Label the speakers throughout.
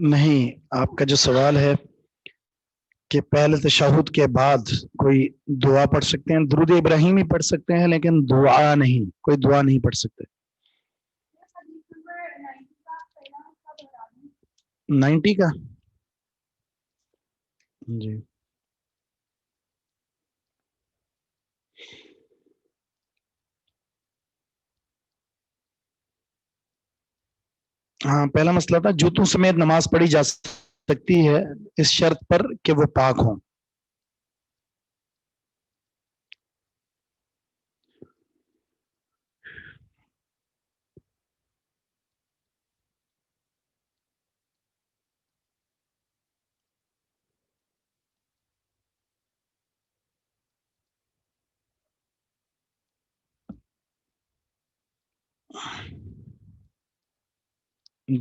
Speaker 1: نہیں، آپ کا جو سوال ہے کہ پہلے تشہد کے بعد کوئی دعا پڑھ سکتے ہیں، درود ابراہیم ہی پڑھ سکتے ہیں، لیکن دعا نہیں، کوئی دعا نہیں پڑھ سکتے۔ 90 کا جی ہاں، پہلا مسئلہ تھا جوتوں سمیت نماز پڑھی جا سکتی ہے اس شرط پر کہ وہ پاک ہوں۔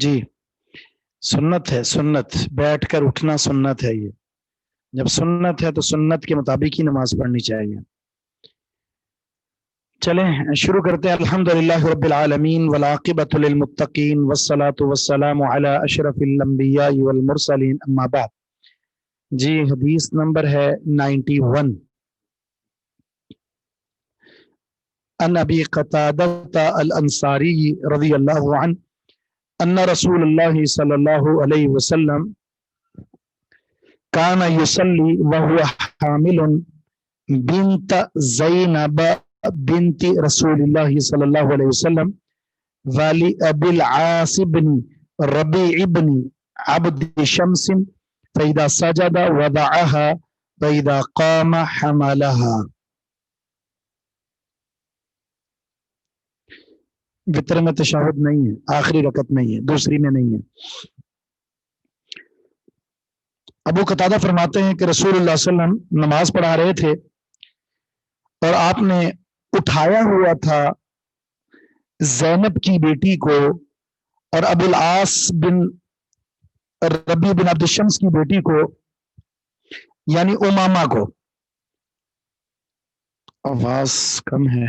Speaker 1: جی سنت ہے، سنت بیٹھ کر اٹھنا سنت ہے۔ یہ جب سنت ہے تو سنت کے مطابق ہی نماز پڑھنی چاہیے۔ چلیں شروع کرتے ہیں۔ الحمدللہ رب العالمین والعاقبۃ للمتقین والصلاة والسلام علی اشرف الانبیاء والمرسلین، اما بعد۔ جی حدیث نمبر ہے 91۔ ان ابی قتادہ الانصاری رضی اللہ عنہ ان رسول اللہ صلی اللہ علیہ وسلم کان یصلی وهو حامل بنت زینب بنت رسول اللہ صلی اللہ علیہ وسلم والی ابی العاص بن ربیع بن عبد شمس فاذا سجد وضعها فاذا قام حملها۔ وطر میں تشہد نہیں ہے، آخری رکعت نہیں ہے، دوسری میں نہیں ہے۔ ابو قتادہ فرماتے ہیں کہ رسول اللہ صلی اللہ علیہ وسلم نماز پڑھا رہے تھے اور آپ نے اٹھایا ہوا تھا زینب کی بیٹی کو اور ابو العاص بن ربی بن عبد الشمس کی بیٹی کو، یعنی امامہ کو۔ آواز کم ہے۔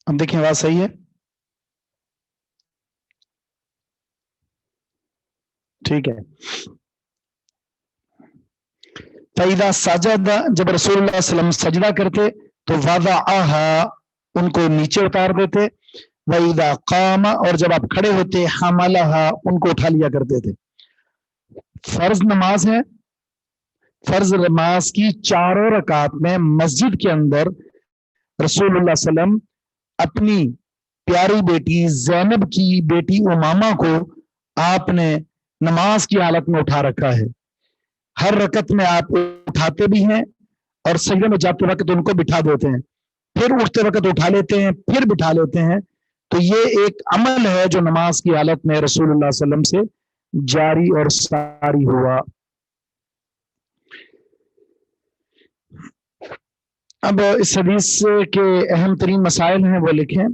Speaker 1: اب دیکھیں آواز صحیح ہے؟ ٹھیک ہے۔ فَإِذَا سَجَدَ، جب رسول اللہ صلی اللہ علیہ وسلم سجدہ کرتے تو وَضَعَهَا، ان کو نیچے اتار دیتے، وَإِذَا قَامَ، اور جب آپ کھڑے ہوتے حَمَلَهَا، ان کو اٹھا لیا کرتے تھے۔ فرض نماز ہے، فرض نماز کی چاروں رکعات میں مسجد کے اندر رسول اللہ صلی اللہ علیہ وسلم اپنی پیاری بیٹی زینب کی بیٹی امامہ کو آپ نے نماز کی حالت میں اٹھا رکھا ہے۔ ہر رکعت میں آپ اٹھاتے بھی ہیں اور سجدے میں جاتے وقت ان کو بٹھا دیتے ہیں، پھر اٹھتے وقت اٹھا لیتے ہیں، پھر بٹھا لیتے ہیں۔ تو یہ ایک عمل ہے جو نماز کی حالت میں رسول اللہ صلی اللہ علیہ وسلم سے جاری اور ساری ہوا۔ اب اس حدیث کے اہم ترین مسائل ہیں وہ لکھیں۔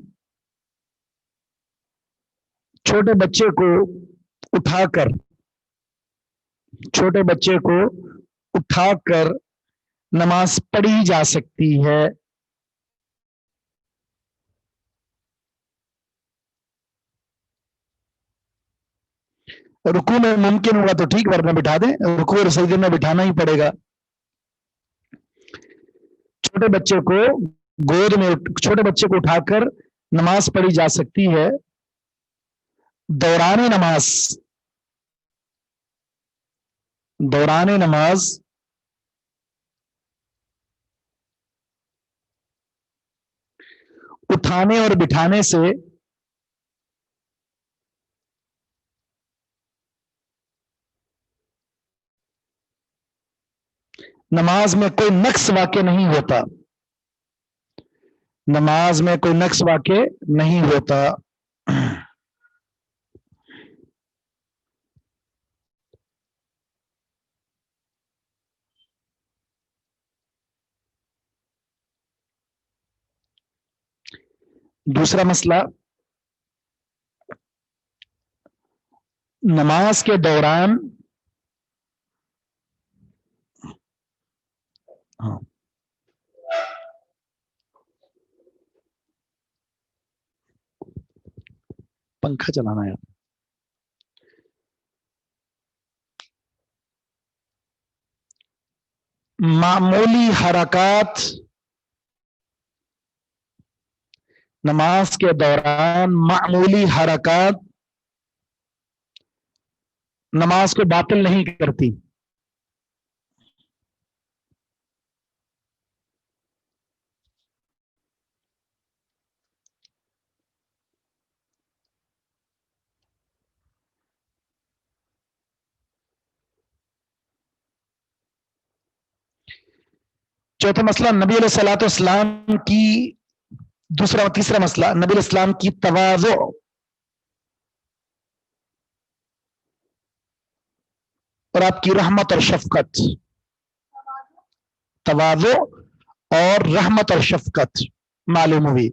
Speaker 1: چھوٹے بچے کو اٹھا کر، چھوٹے بچے کو اٹھا کر نماز پڑھی جا سکتی ہے۔ رکوع میں ممکن ہوگا تو ٹھیک، ورنہ بٹھا دیں، رکوع اور سجدے میں بٹھانا ہی پڑے گا۔ چھوٹے بچے کو گود میں، چھوٹے بچے کو اٹھا کر نماز پڑھی جا سکتی ہے۔ دوران نماز، دوران نماز اٹھانے اور بٹھانے سے نماز میں کوئی نقص واقع نہیں ہوتا، نماز میں کوئی نقص واقع نہیں ہوتا۔ دوسرا مسئلہ، نماز کے دوران پنکھا چلانا ہے، معمولی حرکات نماز کے دوران معمولی حرکات نماز کو باطل نہیں کرتی۔ چوتھا مسئلہ، نبی علیہ الصلوۃ والسلام کی تیسرا مسئلہ، نبی علیہ السلام کی تواضع اور آپ کی رحمت اور شفقت، تواضع اور رحمت اور شفقت معلوم ہوئی۔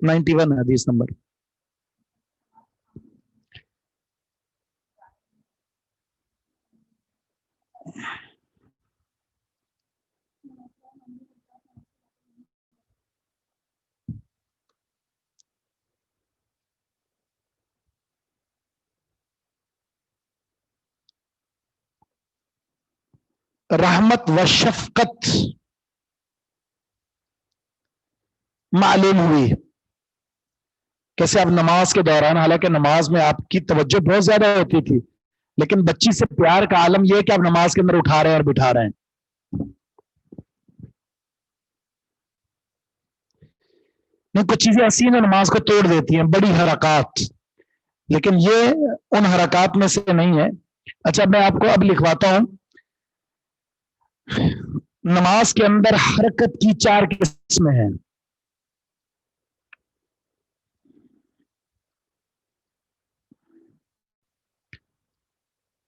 Speaker 1: 91 حدیث نمبر۔ رحمت و شفقت معلوم ہوئی۔ کیسے آپ نماز کے دوران، حالانکہ نماز میں آپ کی توجہ بہت زیادہ ہوتی تھی، لیکن بچی سے پیار کا عالم یہ کہ آپ نماز کے اندر اٹھا رہے ہیں اور بٹھا رہے ہیں۔ نہیں، کچھ چیزیں ایسی ہیں جو نماز کو توڑ دیتی ہیں، بڑی حرکات، لیکن یہ ان حرکات میں سے نہیں ہے۔ اچھا، میں آپ کو اب لکھواتا ہوں، نماز کے اندر حرکت کی 4 قسمیں ہیں۔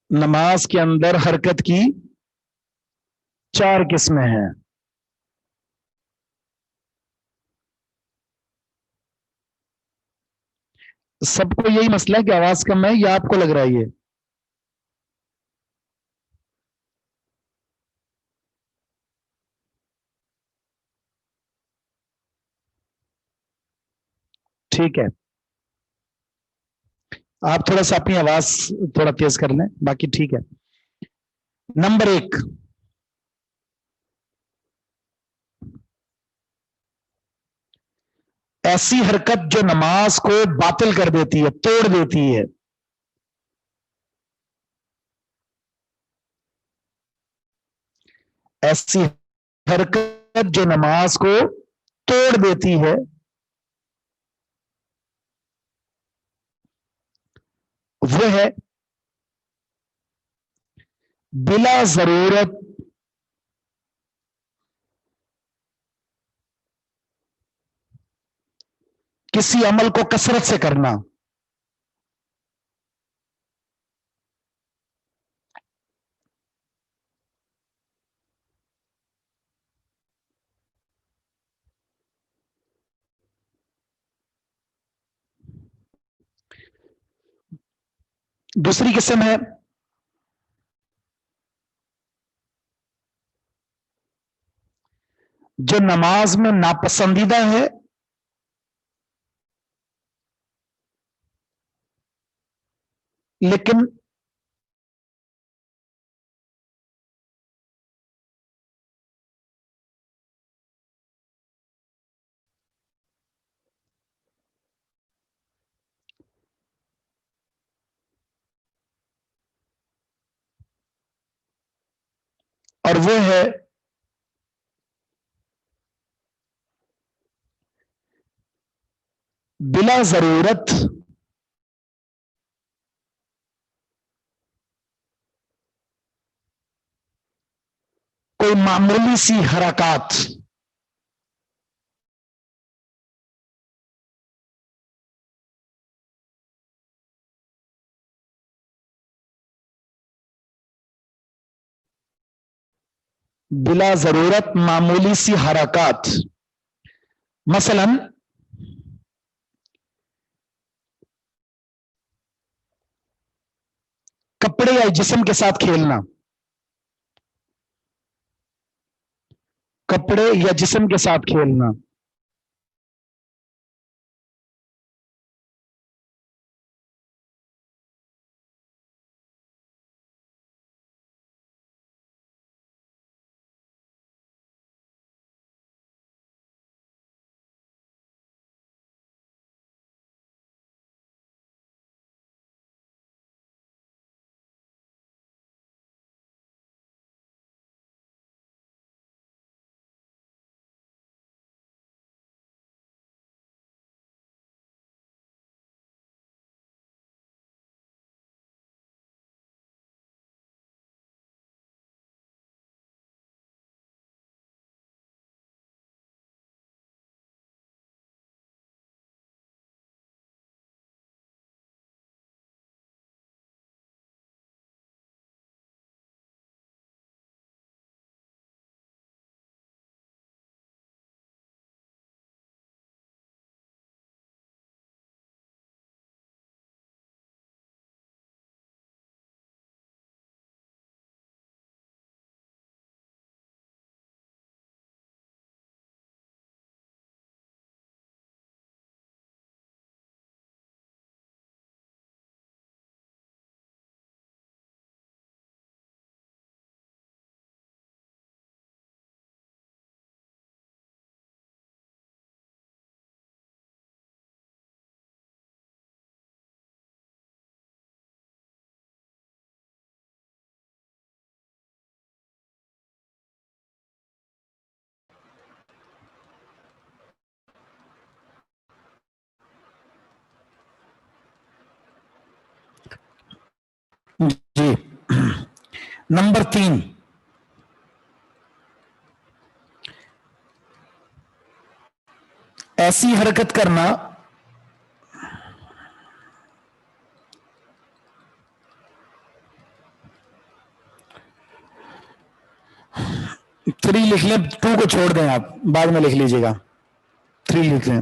Speaker 1: نماز کے اندر حرکت کی 4 قسمیں ہیں۔ سب کو یہی مسئلہ ہے کہ آواز کم ہے یا آپ کو لگ رہا ہے یہ؟ ٹھیک ہے، آپ تھوڑا سا اپنی آواز تھوڑا تیز کر لیں، باقی ٹھیک ہے۔ نمبر 1، ایسی حرکت جو نماز کو باطل کر دیتی ہے، توڑ دیتی ہے۔ ایسی حرکت جو نماز کو توڑ دیتی ہے، وہ ہے بلا ضرورت کسی عمل کو کثرت سے کرنا۔ دوسری قسم ہے جو نماز میں ناپسندیدہ ہے لیکن اور وہ ہے بلا ضرورت کوئی معمولی سی حرکات، بلا ضرورت معمولی سی حرکات، مثلا کپڑے یا جسم کے ساتھ کھیلنا، کپڑے یا جسم کے ساتھ کھیلنا، جی نمبر 3، ایسی حرکت کرنا تھری لکھ لیں، 2 کو چھوڑ دیں، آپ بعد میں لکھ لیجیے گا، 3 لکھ لیں۔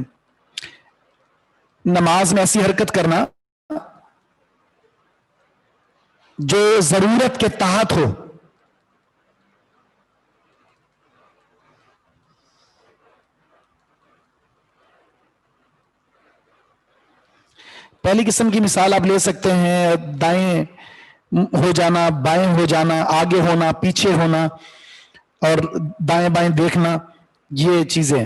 Speaker 1: نماز میں ایسی حرکت کرنا جو ضرورت کے تحت ہو، پہلی قسم کی مثال آپ لے سکتے ہیں دائیں ہو جانا، بائیں ہو جانا، آگے ہونا، پیچھے ہونا، اور دائیں بائیں دیکھنا، یہ چیزیں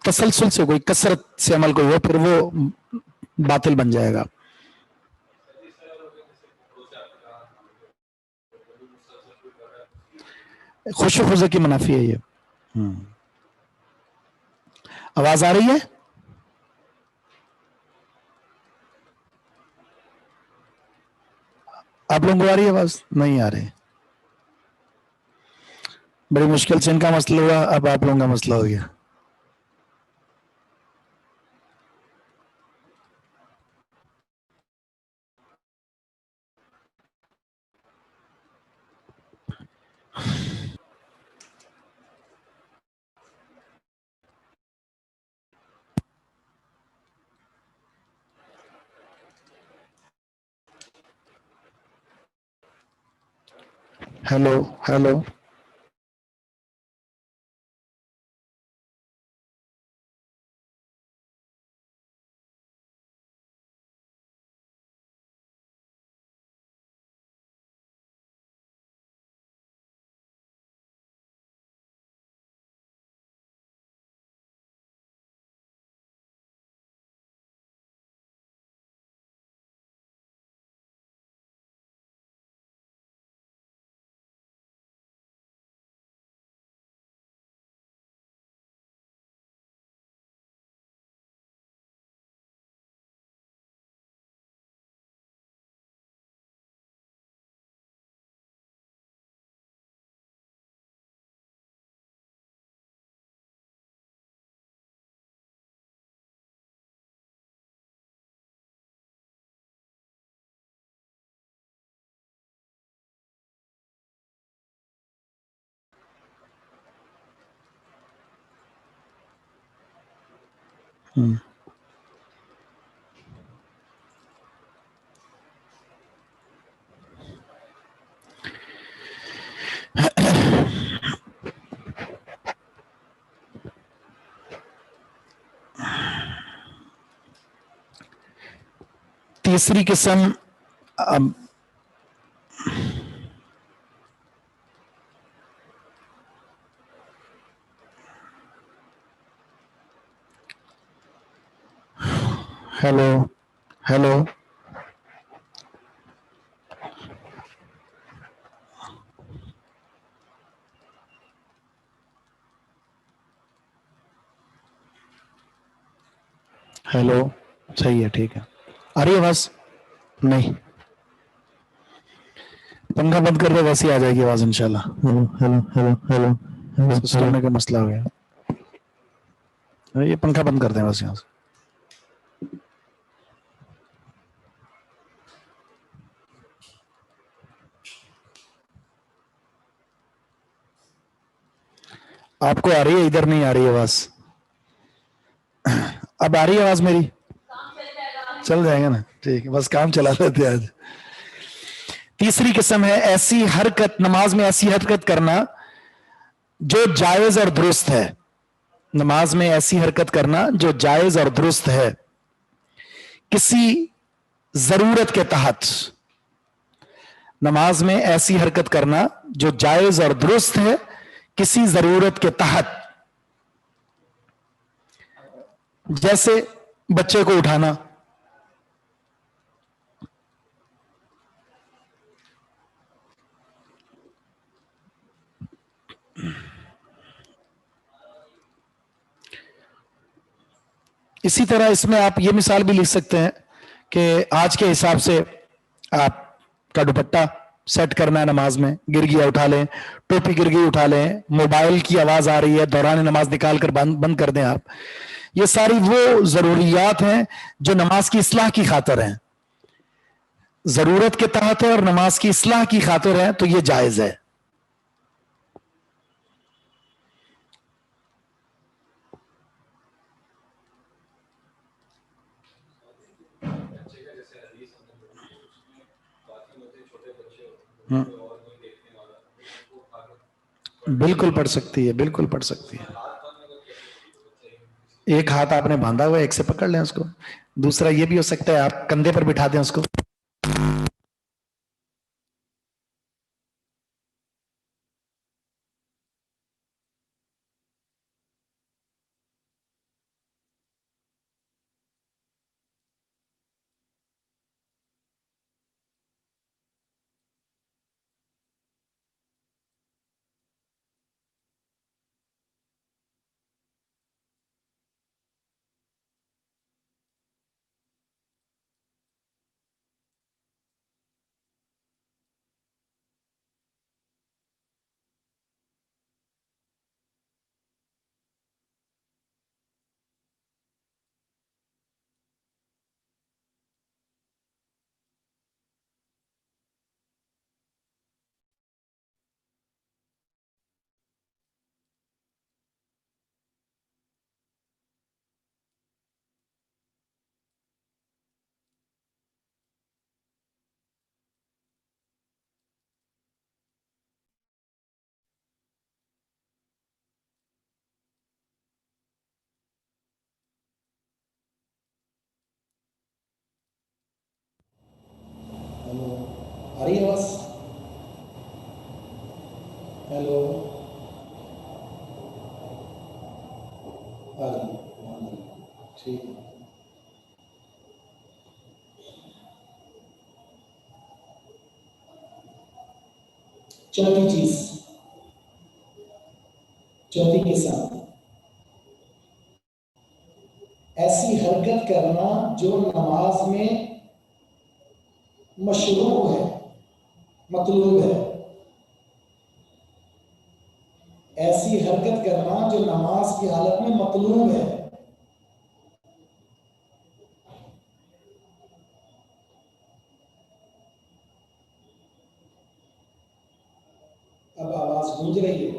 Speaker 1: تسلسل سے، کوئی کثرت سے عمل کوئی ہو پھر وہ باطل بن جائے گا۔ خوش و خزے کی منافی ہے یہ۔ آواز آ رہی ہے؟ آپ لوگوں کو آ رہی ہے آواز؟ نہیں آ رہی، بڑی مشکل سے ان کا مسئلہ ہوا، اب آپ لوگوں کا مسئلہ ہو گیا۔ ہیلو ہیلو تیسری قسم ہیلو ہیلو ہیلو صحیح ہے ٹھیک ہے آ رہی ہے آواز نہیں پنکھا بند کر دے ویسے ہی آ جائے گی آواز انشاءاللہ hello hello hello hello system میں کیا مسئلہ ہو گیا یہ پنکھا بند کر دیں بس یہاں سے آپ کو آ رہی ہے ادھر نہیں آ رہی آواز اب آ رہی ہے آواز میری چل جائے گا نا ٹھیک ہے بس کام چلا لیتے آج تیسری قسم ہے ایسی حرکت نماز میں ایسی حرکت کرنا جو جائز اور درست ہے نماز میں ایسی حرکت کرنا جو جائز اور درست ہے کسی ضرورت کے تحت نماز میں ایسی حرکت کرنا جو جائز اور درست ہے کسی ضرورت کے تحت جیسے بچے کو اٹھانا اسی طرح اس میں آپ یہ مثال بھی لکھ سکتے ہیں کہ آج کے حساب سے آپ کا دوپٹہ سیٹ کرنا ہے نماز میں گر گیا اٹھا لیں ٹوپی گر گئی اٹھا لیں موبائل کی آواز آ رہی ہے دوران نماز نکال کر بند کر دیں آپ یہ ساری وہ ضروریات ہیں جو نماز کی اصلاح کی خاطر ہیں ضرورت کے تحت ہے اور نماز کی اصلاح کی خاطر ہے تو یہ جائز ہے بالکل پڑھ سکتی ہے بالکل پڑھ سکتی ہے ایک ہاتھ آپ نے باندھا ہوا ایک سے پکڑ لیں اس کو دوسرا یہ بھی ہو سکتا ہے آپ کندھے پر بٹھا دیں اس کو آ رہی ہے آواز ہیلو آ رہی ہے ٹھیک ہے چوتھی چیز چوتھی قسم ایسی حرکت کرنا جو نماز میں مشروع ہے مطلوب ہے ایسی حرکت کرنا جو نماز کی حالت میں مطلوب ہے اب آواز گونج رہی ہے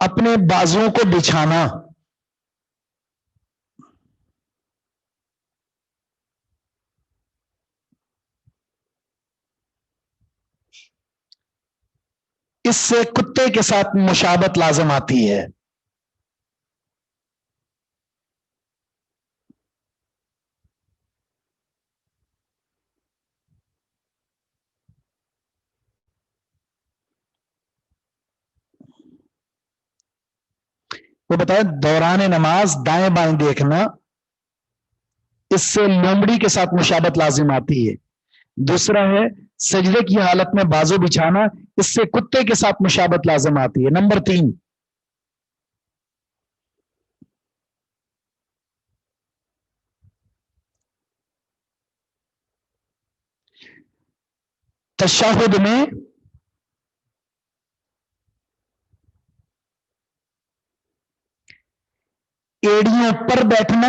Speaker 1: اپنے بازوؤں کو بچھانا، اس سے کتے کے ساتھ مشابہت لازم آتی ہے۔ وہ بتائیں دوران نماز دائیں بائیں دیکھنا، اس سے لومڑی کے ساتھ مشابہت لازم آتی ہے۔ دوسرا ہے سجدے کی حالت میں بازو بچھانا، اس سے کتے کے ساتھ مشابہت لازم آتی ہے۔ نمبر 3، تشہد میں ایڑیوں پر بیٹھنا،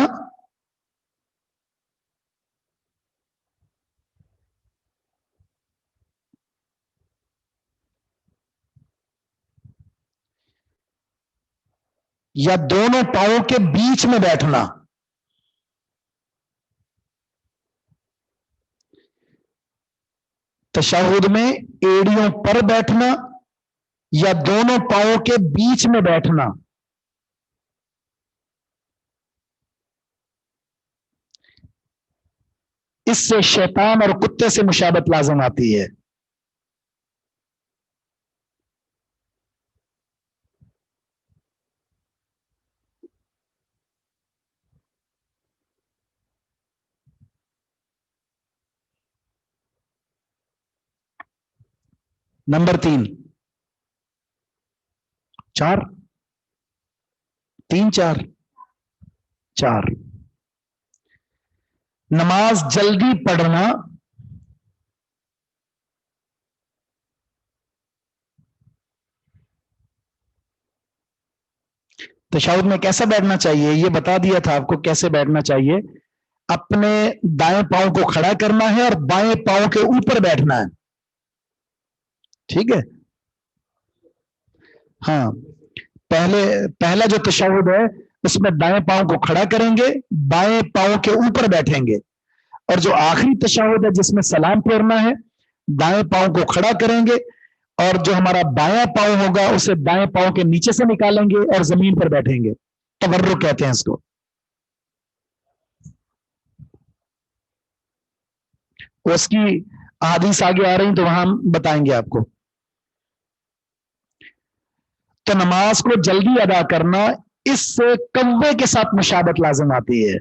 Speaker 1: یا دونوں پاؤں کے بیچ میں بیٹھنا۔ تشہد میں ایڑیوں پر بیٹھنا یا دونوں پاؤں کے بیچ میں بیٹھنا۔ اس سے شیطان اور کتے سے مشابہت لازم آتی ہے۔ نمبر 3، 4، 3، 4، نماز جلدی پڑھنا، تشہد میں کیسا بیٹھنا چاہیے یہ بتا دیا تھا آپ کو کیسے بیٹھنا چاہیے۔ اپنے دائیں پاؤں کو کھڑا کرنا ہے اور بائیں پاؤں کے اوپر بیٹھنا ہے، ٹھیک ہے؟ ہاں، پہلا جو تشہد ہے اس میں دائیں پاؤں کو کھڑا کریں گے، بائیں پاؤں کے اوپر بیٹھیں گے، اور جو آخری تشہد ہے جس میں سلام پھیرنا ہے دائیں پاؤں کو کھڑا کریں گے اور جو ہمارا بایاں پاؤں ہوگا اسے دائیں پاؤں کے نیچے سے نکالیں گے اور زمین پر بیٹھیں گے، تورک کہتے ہیں اس کو۔ اس کی احادیث آگے آ رہی تو وہاں ہم بتائیں گے آپ کو۔ تو نماز کو جلدی ادا کرنا، اس سے کوے کے ساتھ مشابہت لازم آتی ہے۔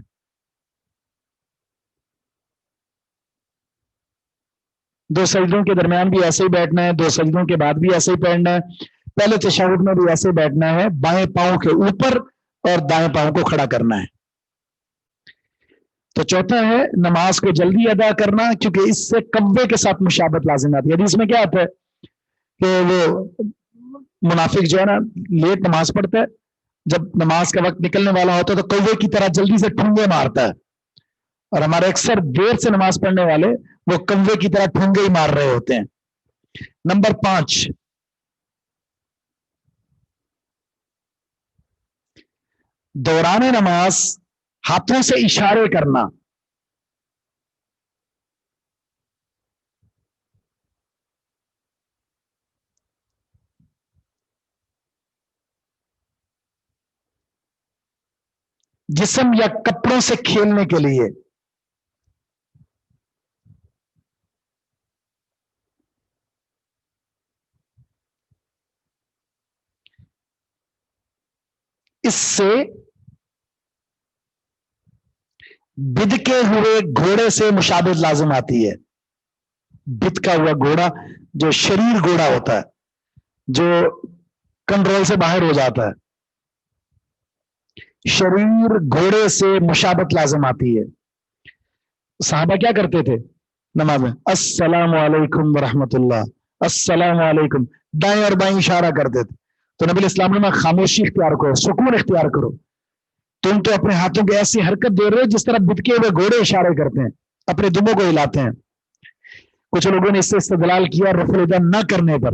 Speaker 1: دو سجدوں کے درمیان بھی ایسے ہی بیٹھنا ہے، دو سجدوں کے بعد بھی ایسے ہی پڑھنا ہے، پہلے تشہد میں بھی ایسے بیٹھنا ہے، بائیں پاؤں کے اوپر اور دائیں پاؤں کو کھڑا کرنا ہے۔ تو چوتھا ہے نماز کو جلدی ادا کرنا، کیونکہ اس سے کوے کے ساتھ مشابہت لازم آتی ہے۔ حدیث میں کیا آتا ہے کہ وہ منافق جو ہے نا لیٹ نماز پڑھتا ہے، جب نماز کا وقت نکلنے والا ہوتا ہے تو کوے کی طرح جلدی سے ٹھونگے مارتا ہے، اور ہمارے اکثر دیر سے نماز پڑھنے والے وہ کوے کی طرح ٹھونگے ہی مار رہے ہوتے ہیں۔ نمبر 5، دوران نماز ہاتھوں سے اشارے کرنا، جسم یا کپڑوں سے کھیلنے کے لیے۔ اس سے بدکے ہوئے گھوڑے سے مشابہت لازم آتی ہے۔ بدکا ہوا گھوڑا جو شریر گھوڑا ہوتا ہے، جو کنٹرول سے باہر ہو جاتا ہے، شریر گھوڑے سے مشابہت لازم آتی ہے۔ صحابہ کیا کرتے تھے نماز میں؟ السلام علیکم ورحمۃ اللہ، السلام علیکم، دائیں اور بائیں اشارہ کرتے تھے۔ تو نبی اسلام نے خاموشی اختیار کرو، سکون اختیار کرو، تم تو اپنے ہاتھوں کی ایسی حرکت دے رہے ہو جس طرح بدکے ہوئے گھوڑے اشارے کرتے ہیں، اپنے دموں کو ہلاتے ہیں۔ کچھ لوگوں نے اس سے استدلال کیا رفع الیدین نہ کرنے پر،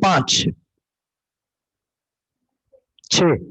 Speaker 1: 5, 6,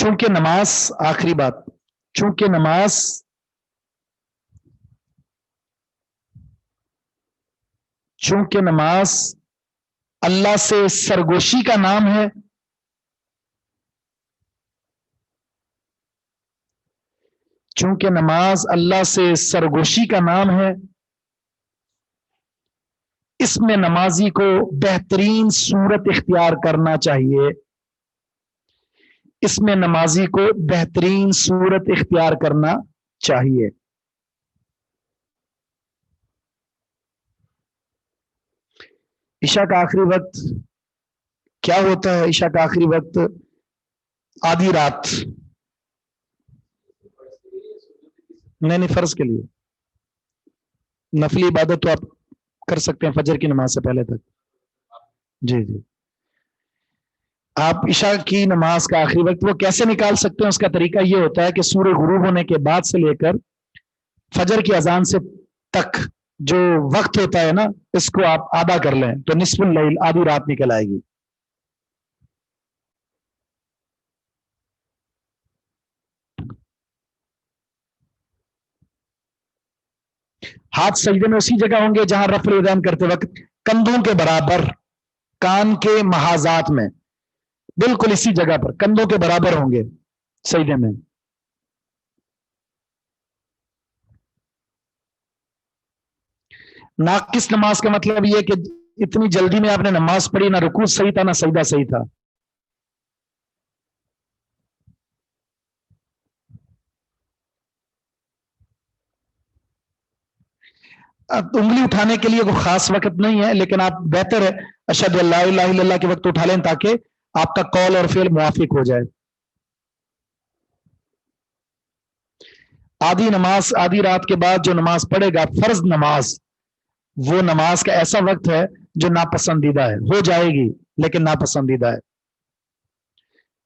Speaker 1: چونکہ نماز، آخری بات، چونکہ نماز اللہ سے سرگوشی کا نام ہے، چونکہ نماز اللہ سے سرگوشی کا نام ہے، اس میں نمازی کو بہترین صورت اختیار کرنا چاہیے، اس میں نمازی کو بہترین صورت اختیار کرنا چاہیے۔ عشاء کا آخری وقت کیا ہوتا ہے؟ عشاء کا آخری وقت آدھی رات، نہیں فرض کے لیے، نفلی عبادت تو آپ کر سکتے ہیں فجر کی نماز سے پہلے تک۔ جی آپ عشاء کی نماز کا آخری وقت وہ کیسے نکال سکتے ہیں؟ اس کا طریقہ یہ ہوتا ہے کہ سورج غروب ہونے کے بعد سے لے کر فجر کی اذان سے تک جو وقت ہوتا ہے نا، اس کو آپ آدھا کر لیں تو نصف اللیل، آدھی رات نکل آئے گی۔ ہاتھ سجدے میں اسی جگہ ہوں گے جہاں رفع الیدین کرتے وقت کندھوں کے برابر، کان کے محاذات میں، بالکل اسی جگہ پر کندھوں کے برابر ہوں گے سجدے میں۔ ناقص نماز کا مطلب یہ کہ اتنی جلدی میں آپ نے نماز پڑھی، نہ رکوع صحیح تھا نہ سجدہ صحیح تھا۔ انگلی اٹھانے کے لیے کوئی خاص وقت نہیں ہے، لیکن آپ بہتر ہے اشہد ان لا الہ الا اللہ کے وقت اٹھا لیں تاکہ آپ کا قول اور فعل موافق ہو جائے۔ آدھی نماز، آدھی رات کے بعد جو نماز پڑھے گا فرض نماز، وہ نماز کا ایسا وقت ہے جو ناپسندیدہ ہے، ہو جائے گی لیکن ناپسندیدہ ہے۔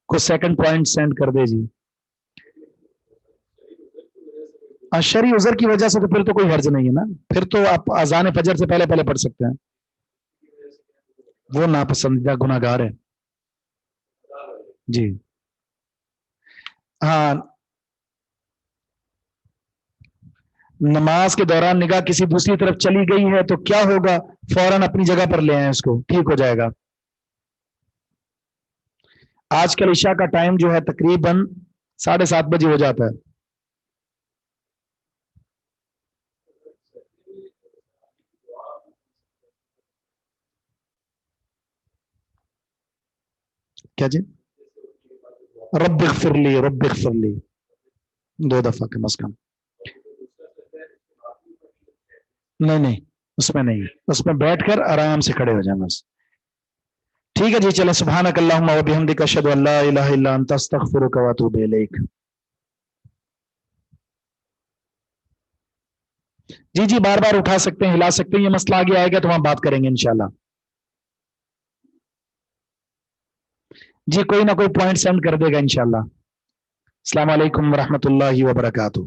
Speaker 1: کوئی سیکنڈ پوائنٹ سینڈ کر دے جی۔ شرعی عذر کی وجہ سے تو پھر تو کوئی حرج نہیں ہے نا، پھر تو آپ اذان فجر سے پہلے پڑھ سکتے ہیں، وہ ناپسندیدہ گناہگار ہے۔ جی ہاں، نماز کے دوران نگاہ کسی دوسری طرف چلی گئی ہے تو کیا ہوگا؟ فوراً اپنی جگہ پر لے آئیں، اس کو ٹھیک ہو جائے گا۔ آج کل عشاء کا ٹائم جو ہے تقریباً 7:30 بجے ہو جاتا ہے۔ کیا جی؟ رب اغفر لی، رب اغفر لی 2 دفعہ کم از کم۔ نہیں اس میں نہیں، اس میں بیٹھ کر آرام سے کھڑے ہو جائیں بس۔ ٹھیک ہے جی، چلیں سبحانک اللہم و بحمدک اشہد ان لا الہ الا انت استغفرک و اتوب الیک۔ جی بار بار اٹھا سکتے ہیں، ہلا سکتے ہیں، یہ مسئلہ آگے آئے گا تو ہم بات کریں گے انشاءاللہ۔ جی کوئی نہ کوئی پوائنٹ سینڈ کر دے گا انشاءاللہ۔ السلام علیکم ورحمۃ اللہ وبرکاتہ۔